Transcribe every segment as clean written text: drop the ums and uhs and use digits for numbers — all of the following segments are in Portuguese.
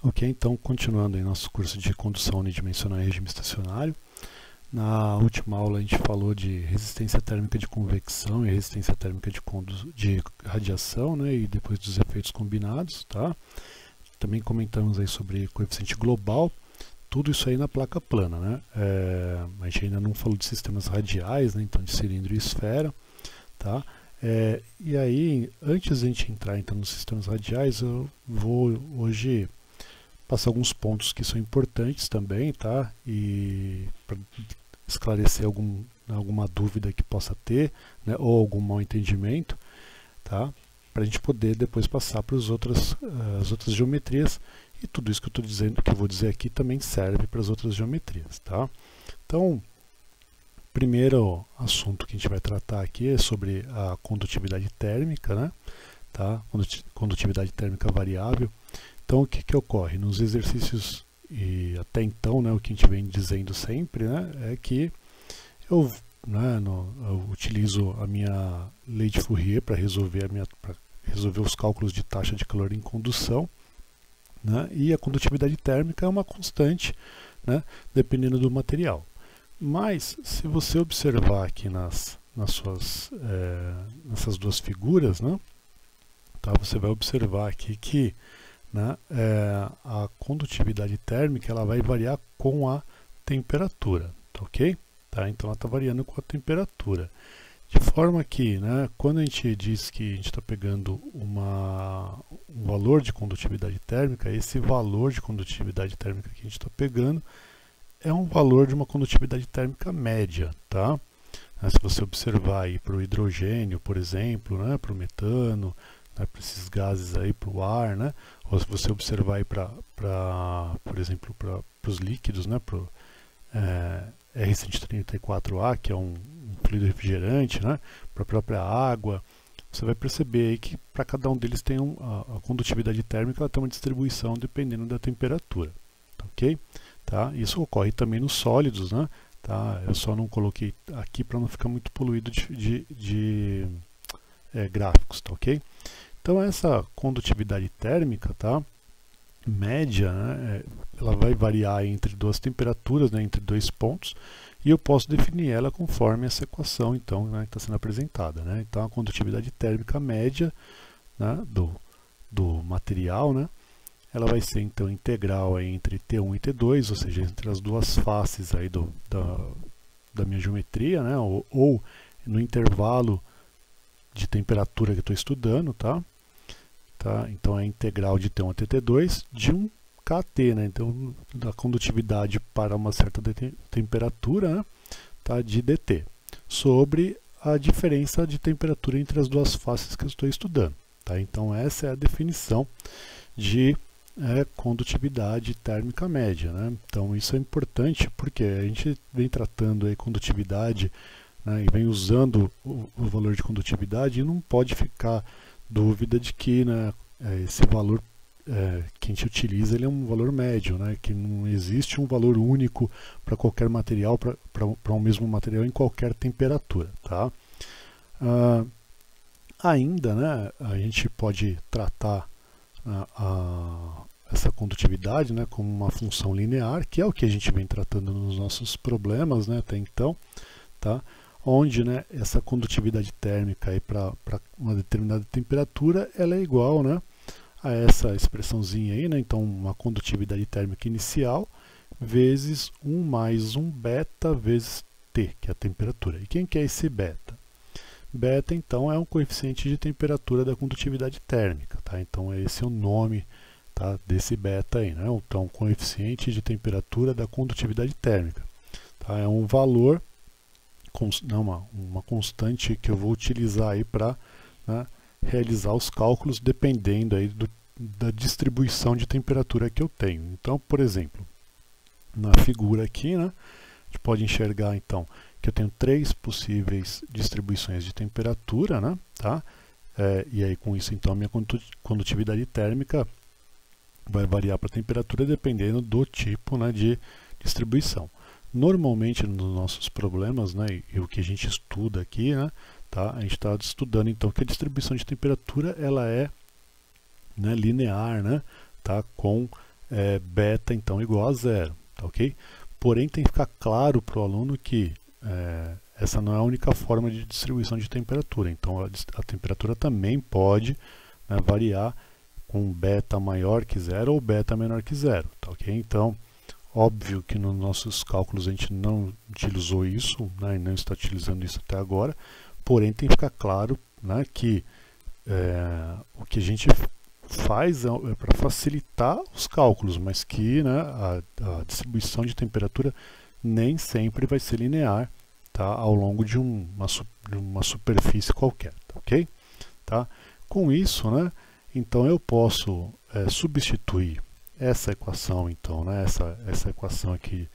Ok, então continuando em nosso curso de condução unidimensional em regime estacionário. Na última aula a gente falou de resistência térmica de convecção e resistência térmica de radiação, né, e depois dos efeitos combinados, tá? Também comentamos aí sobre coeficiente global, tudo isso aí na placa plana, né? A gente ainda não falou de sistemas radiais, né, então de cilindro e esfera, tá? E aí, antes de a gente entrar então nos sistemas radiais, eu vou hoje passar alguns pontos que são importantes também, tá? E para esclarecer alguma dúvida que possa ter, né? Ou algum mal entendimento, tá? Para a gente poder depois passar para as outras geometrias, e tudo isso que eu estou dizendo, que eu vou dizer aqui, também serve para as outras geometrias, tá? Então, primeiro assunto que a gente vai tratar aqui é sobre a condutividade térmica, né? Tá? Condutividade térmica variável. Então, o que ocorre? Nos exercícios, e até então, né, o que a gente vem dizendo sempre, né, é que eu utilizo a minha lei de Fourier para resolver os cálculos de taxa de calor em condução, né, e a condutividade térmica é uma constante, né, dependendo do material. Mas, se você observar aqui nessas duas figuras, né, tá, você vai observar aqui que, né, a condutividade térmica ela vai variar com a temperatura, tá, ok? Tá, então ela está variando com a temperatura. De forma que, né, quando a gente diz que a gente está pegando um valor de condutividade térmica, esse valor de condutividade térmica que a gente está pegando é um valor de uma condutividade térmica média, tá? Se você observar aí para o hidrogênio, por exemplo, né, para o metano, né, para esses gases aí, para o ar, né, ou se você observar aí por exemplo, para os líquidos, né, para o R134A, que é um fluido refrigerante, né, para a própria água, você vai perceber aí que para cada um deles tem a condutividade térmica, ela tem uma distribuição dependendo da temperatura, tá, ok? Tá? Isso ocorre também nos sólidos, né? Tá? Eu só não coloquei aqui para não ficar muito poluído de gráficos, tá, ok? Então essa condutividade térmica, tá, média, né, ela vai variar entre duas temperaturas, né, entre dois pontos, e eu posso definir ela conforme essa equação, então, né, que está sendo apresentada, né? Então a condutividade térmica média, né, do material, né, ela vai ser então integral aí entre T1 e T2, ou seja, entre as duas faces aí da minha geometria, né, ou no intervalo de temperatura que eu estou estudando, tá? Então é integral de T1 até T2 de um kT, né? Então da condutividade para uma certa temperatura, né, tá, de dt, sobre a diferença de temperatura entre as duas faces que eu estou estudando, tá? Então essa é a definição de condutividade térmica média, né? Então isso é importante porque a gente vem tratando aí condutividade, né, e vem usando o valor de condutividade, e não pode ficar dúvida de que, né, esse valor que a gente utiliza ele é um valor médio, né, que não existe um valor único para qualquer material, para um mesmo material em qualquer temperatura, tá? Ainda, né, a gente pode tratar essa condutividade, né, como uma função linear, que é o que a gente vem tratando nos nossos problemas, né, até então, tá? Onde, né, essa condutividade térmica para uma determinada temperatura ela é igual, né, a essa expressãozinha aí, né? Então uma condutividade térmica inicial vezes 1 mais 1 beta vezes T, que é a temperatura. E quem que é esse beta? Beta, então, é um coeficiente de temperatura da condutividade térmica, tá? Então esse é o nome, tá, desse beta aí, né? Então coeficiente de temperatura da condutividade térmica, tá? É um valor, uma constante que eu vou utilizar aí para, né, realizar os cálculos dependendo aí da distribuição de temperatura que eu tenho. Então, por exemplo, na figura aqui, né, a gente pode enxergar então que eu tenho três possíveis distribuições de temperatura, né, tá? E aí com isso então a minha condutividade térmica vai variar para a temperatura dependendo do tipo, né, de distribuição. Normalmente nos nossos problemas, né, e o que a gente estuda aqui, né, tá, a gente está estudando então que a distribuição de temperatura ela é, né, linear, né, tá, com beta então igual a zero, tá ok? Porém tem que ficar claro para o aluno que essa não é a única forma de distribuição de temperatura, então a temperatura também pode, né, variar com beta maior que zero ou beta menor que zero, tá ok? Então, óbvio que nos nossos cálculos a gente não utilizou isso, né, e não está utilizando isso até agora, porém tem que ficar claro, né, que o que a gente faz é para facilitar os cálculos, mas que, né, a distribuição de temperatura nem sempre vai ser linear, tá, ao longo de uma superfície qualquer, tá, ok? Tá? Com isso, né, então eu posso substituir essa equação, então, né, essa equação aqui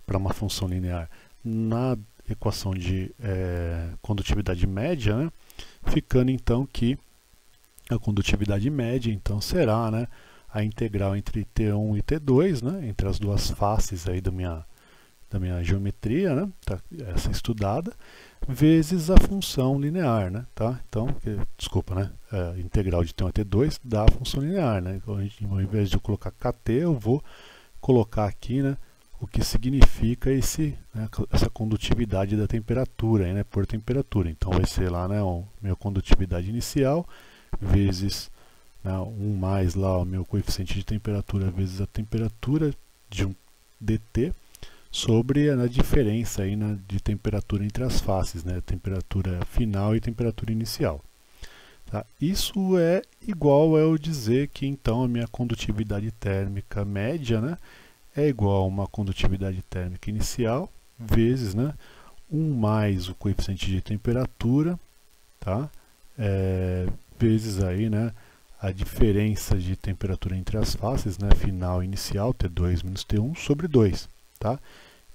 para uma função linear na equação de condutividade média, né, ficando então que a condutividade média então será, né, a integral entre T1 e T2, né, entre as duas faces aí da minha geometria, né, tá, essa estudada, vezes a função linear, né, tá? Então, desculpa, né, a integral de T1 a T2 dá a função linear, né? Então, ao invés de eu colocar KT, eu vou colocar aqui, né, o que significa essa condutividade da temperatura, né, por temperatura. Então vai ser lá, né, minha condutividade inicial vezes, né, 1 mais lá o meu coeficiente de temperatura vezes a temperatura de um dt sobre a diferença aí, né, de temperatura entre as faces, né, temperatura final e temperatura inicial. Tá? Isso é igual a eu dizer que então a minha condutividade térmica média, né, é igual a uma condutividade térmica inicial vezes, né, 1 mais o coeficiente de temperatura, tá? Vezes aí, né, a diferença de temperatura entre as faces, né, final e inicial, T2 menos T1, sobre 2. Tá?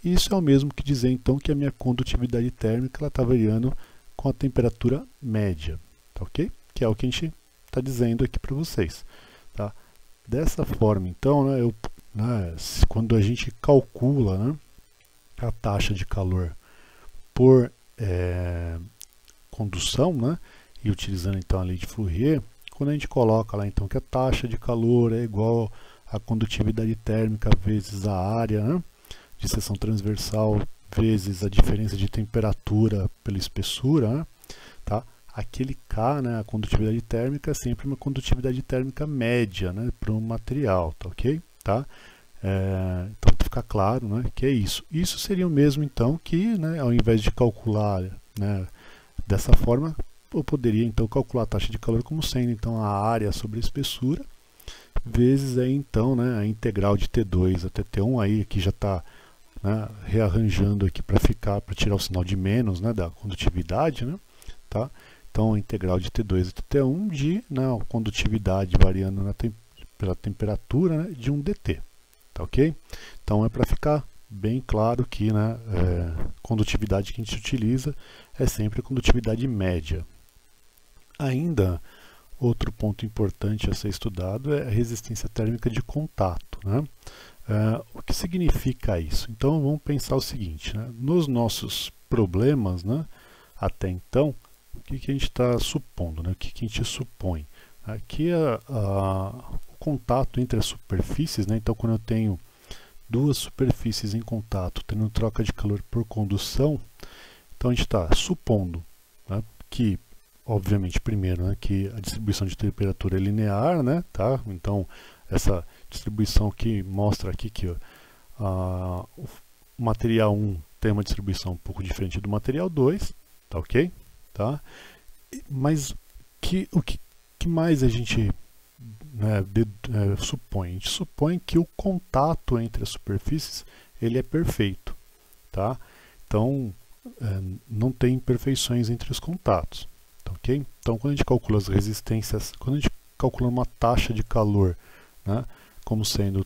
Isso é o mesmo que dizer então que a minha condutividade térmica está variando com a temperatura média, tá, ok? Que é o que a gente está dizendo aqui para vocês. Tá? Dessa forma, então, né, quando a gente calcula, né, a taxa de calor por condução, né, e utilizando então a lei de Fourier, quando a gente coloca lá então que a taxa de calor é igual a condutividade térmica vezes a área, né, de seção transversal vezes a diferença de temperatura pela espessura, né, tá? Aquele K, né, a condutividade térmica é sempre uma condutividade térmica média, né, para um material, tá ok? Tá? Então fica claro, né, que é isso. Isso seria o mesmo então que, né, ao invés de calcular, né, dessa forma, eu poderia então calcular a taxa de calor como sendo então a área sobre a espessura vezes aí então, né, a integral de T2 até T1, aí aqui já está, né, rearranjando aqui para tirar o sinal de menos, né, da condutividade, né, tá? Então a integral de T2 até T1 de, né, a condutividade variando pela temperatura, né, de um dt, tá ok? Então é para ficar bem claro que, né, condutividade que a gente utiliza é sempre a condutividade média. Ainda, outro ponto importante a ser estudado é a resistência térmica de contato, né? O que significa isso? Então vamos pensar o seguinte, né? Nos nossos problemas, né, até então, o que a gente está supondo, né? O que a gente supõe? Aqui o contato entre as superfícies, né? Então quando eu tenho duas superfícies em contato, tendo troca de calor por condução, então a gente está supondo, né, que, obviamente, primeiro, né, que a distribuição de temperatura é linear, né, tá? Então essa distribuição que mostra aqui que o material 1 tem uma distribuição um pouco diferente do material 2, tá ok? Tá? Mas o que mais a gente, né, supõe? A gente supõe que o contato entre as superfícies ele é perfeito, tá? Então não tem imperfeições entre os contatos, tá ok? Então quando a gente calcula as resistências, quando a gente calcula uma taxa de calor, né, como sendo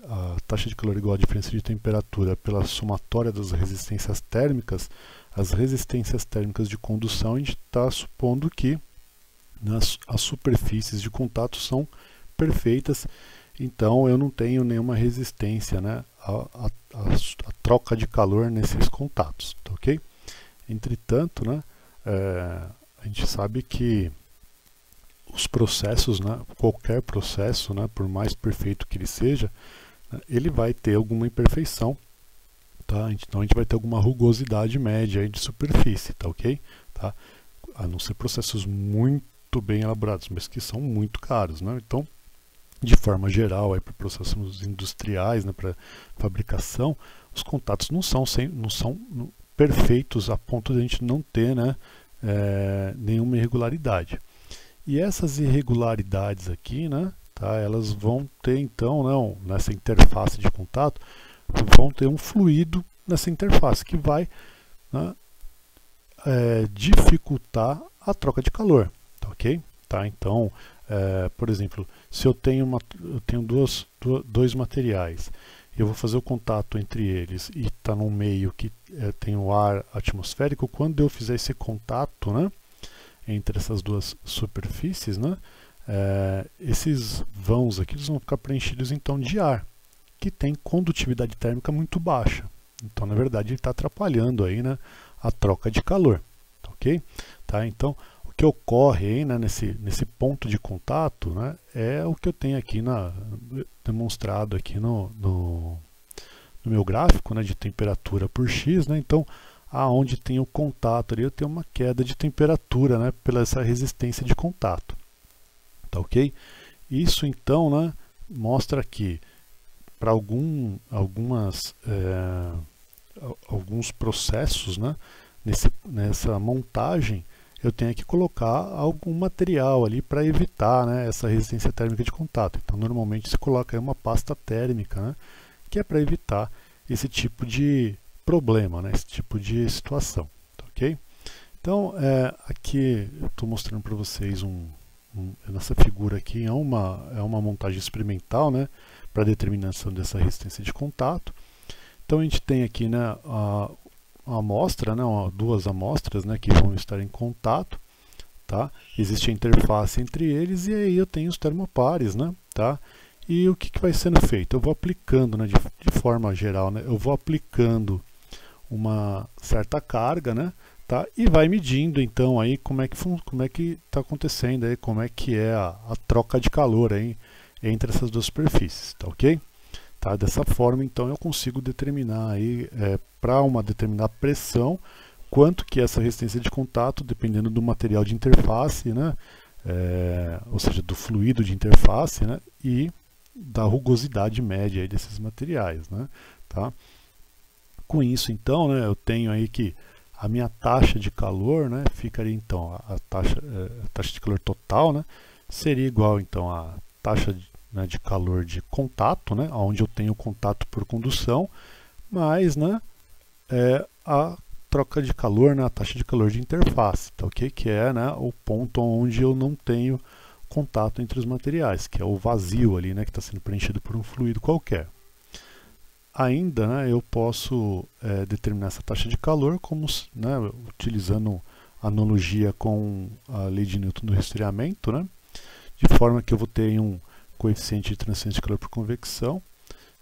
a taxa de calor igual à diferença de temperatura pela somatória das resistências térmicas, as resistências térmicas de condução, a gente está supondo que, né, as superfícies de contato são perfeitas, então eu não tenho nenhuma resistência, né, a troca de calor nesses contatos, tá ok? Entretanto, né, a gente sabe que os processos, né, qualquer processo, né, por mais perfeito que ele seja, né, ele vai ter alguma imperfeição, tá? Então a gente vai ter alguma rugosidade média aí de superfície, tá ok? Tá? A não ser processos muito bem elaborados, mas que são muito caros, né? Então, de forma geral, para processos industriais, né, para fabricação, os contatos não são perfeitos a ponto de a gente não ter, né, nenhuma irregularidade. E essas irregularidades aqui, né, tá, elas vão ter então, não, nessa interface de contato, vão ter um fluido nessa interface que vai, né, dificultar a troca de calor, tá ok? Tá, então, por exemplo, se eu tenho, dois materiais, eu vou fazer o contato entre eles e está num meio que tem o ar atmosférico, quando eu fizer esse contato, né, entre essas duas superfícies, né, esses vãos aqui eles vão ficar preenchidos então de ar, que tem condutividade térmica muito baixa. Então, na verdade, ele está atrapalhando aí, né, a troca de calor, tá ok? Tá, então, o que ocorre aí, né, nesse ponto de contato, né, é o que eu tenho aqui demonstrado aqui no meu gráfico, né, de temperatura por X, né, então aonde tem o contato ali eu tenho uma queda de temperatura, né, pela essa resistência de contato, tá ok? Isso então, né, mostra que para alguns processos, né, nessa montagem eu tenho que colocar algum material ali para evitar, né, essa resistência térmica de contato. Então normalmente se coloca aí uma pasta térmica, né, que é para evitar esse tipo de problema, né, esse tipo de situação, tá ok? Então aqui eu estou mostrando para vocês nessa figura aqui é uma montagem experimental, né, para determinação dessa resistência de contato. Então a gente tem aqui, né, a amostra, né, duas amostras, né, que vão estar em contato, tá? Existe a interface entre eles e aí eu tenho os termopares, né, tá? E o que vai sendo feito? Eu vou aplicando, né, de forma geral, né, eu vou aplicando uma certa carga, né, tá? E vai medindo então aí como é que está acontecendo aí, como é que é a troca de calor aí entre essas duas superfícies, tá ok? Tá? Dessa forma, então, eu consigo determinar aí, para uma determinada pressão, quanto que é essa resistência de contato, dependendo do material de interface, né? Ou seja, do fluido de interface, né? E da rugosidade média aí desses materiais, né? Tá? Com isso, então, né, eu tenho aí que a minha taxa de calor, né, ficaria então, a taxa de calor total, né, seria igual então a taxa de calor de contato, né, onde eu tenho contato por condução, mais, né, a troca de calor, né, a taxa de calor de interface, tá ok? Que é, né, o ponto onde eu não tenho contato entre os materiais, que é o vazio ali, né, que está sendo preenchido por um fluido qualquer. Ainda, né, eu posso determinar essa taxa de calor como, né, utilizando analogia com a lei de Newton do resfriamento, né, de forma que eu vou ter um coeficiente de transferência de calor por convecção,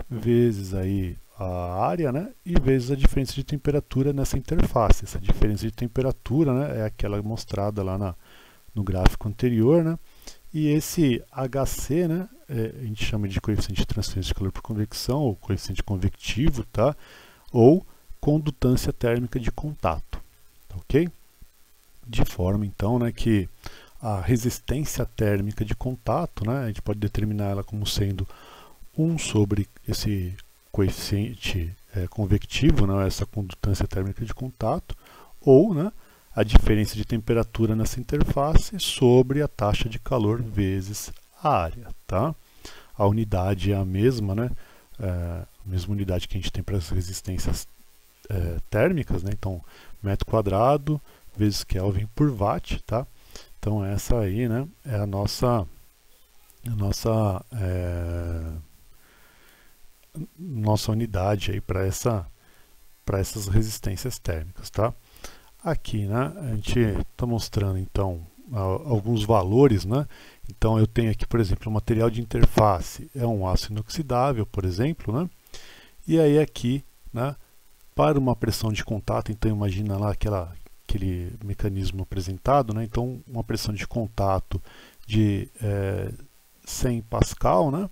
vezes aí a área, né, e vezes a diferença de temperatura nessa interface. Essa diferença de temperatura, né, é aquela mostrada lá no gráfico anterior, né, e esse HC, né, a gente chama de coeficiente de transferência de calor por convecção, ou coeficiente convectivo, tá, ou condutância térmica de contato, tá, ok? De forma, então, né, que a resistência térmica de contato, né, a gente pode determinar ela como sendo 1 sobre esse coeficiente convectivo, né, essa condutância térmica de contato, ou, né, a diferença de temperatura nessa interface sobre a taxa de calor vezes a área, tá? A unidade é a mesma, né, a mesma unidade que a gente tem para as resistências térmicas, né, então metro quadrado vezes Kelvin por watt, tá? Então essa aí, né, é a nossa unidade aí para essas resistências térmicas, tá? Aqui, né, a gente está mostrando então alguns valores, né? Então eu tenho aqui, por exemplo, o material de interface é um aço inoxidável, por exemplo, né? E aí aqui, né, para uma pressão de contato, então imagina lá aquele mecanismo apresentado, né? Então uma pressão de contato de 100 Pascal, né?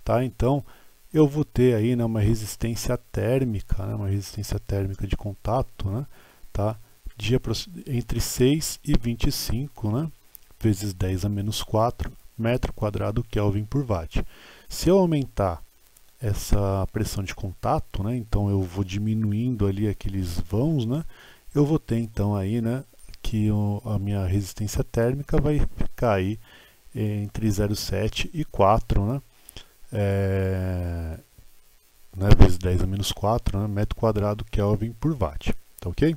Tá? Então eu vou ter aí, né, uma resistência térmica, né, uma resistência térmica de contato, né, tá, de entre 6 e 25, né, vezes 10 a menos 4 metro quadrado Kelvin por watt. Se eu aumentar essa pressão de contato, né, então eu vou diminuindo ali aqueles vãos, né, eu vou ter então aí, né, que a minha resistência térmica vai ficar aí entre 0,7 e 4, né, vezes 10 a menos 4, né, metro quadrado Kelvin por watt, tá ok?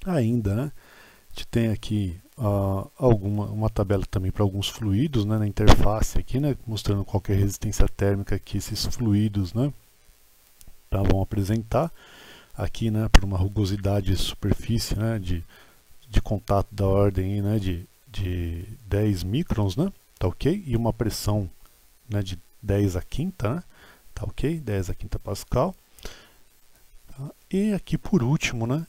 Ainda, né, a gente tem aqui uma tabela também para alguns fluidos, né, na interface aqui, né, mostrando qual que é a resistência térmica que esses fluidos, né, vão apresentar. Aqui, né, por uma rugosidade de superfície, né, de contato da ordem, né, de 10 microns, né, tá ok? E uma pressão, né, de 10 a quinta, né, tá ok? 10 a quinta Pascal. Tá? E aqui por último, né,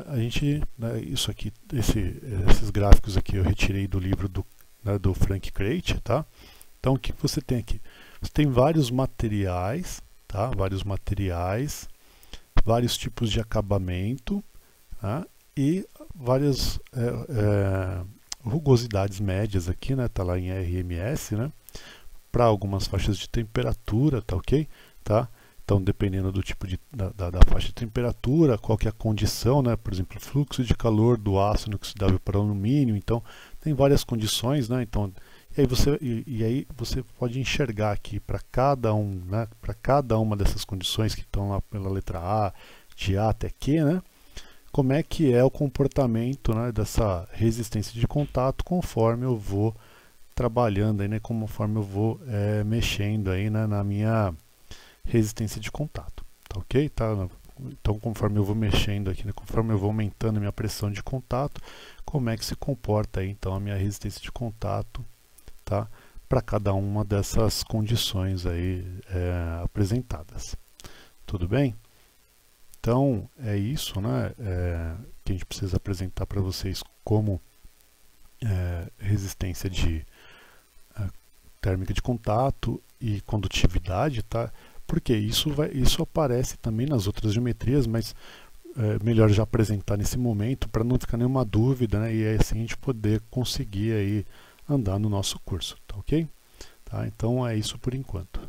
a gente, né, isso aqui, esses gráficos aqui eu retirei do livro do Frank Crate, tá? Então o que você tem aqui? Você tem vários materiais, tá? Vários tipos de acabamento, tá? E várias rugosidades médias aqui, né? Tá lá em RMS, né? Para algumas faixas de temperatura, tá ok? Tá? Então, dependendo do tipo da faixa de temperatura, qual que é a condição, né? Por exemplo, fluxo de calor do aço inoxidável para o alumínio. Então, tem várias condições, né? Então, e aí você pode enxergar aqui para cada né? Para cada uma dessas condições que estão lá pela letra A, de A até Q, né? Como é que é o comportamento, né, dessa resistência de contato conforme eu vou trabalhando aí, né, conforme eu vou mexendo aí, né, na minha resistência de contato, tá ok? Tá? Então, conforme eu vou mexendo aqui, né, conforme eu vou aumentando a minha pressão de contato, como é que se comporta aí, então, a minha resistência de contato, tá? Para cada uma dessas condições aí apresentadas. Tudo bem? Então, é isso, né, que a gente precisa apresentar para vocês como resistência térmica de contato e condutividade, tá? Porque isso aparece também nas outras geometrias, mas melhor já apresentar nesse momento para não ficar nenhuma dúvida, né? E assim a gente poder conseguir aí andar no nosso curso, tá ok? Tá? Então é isso por enquanto.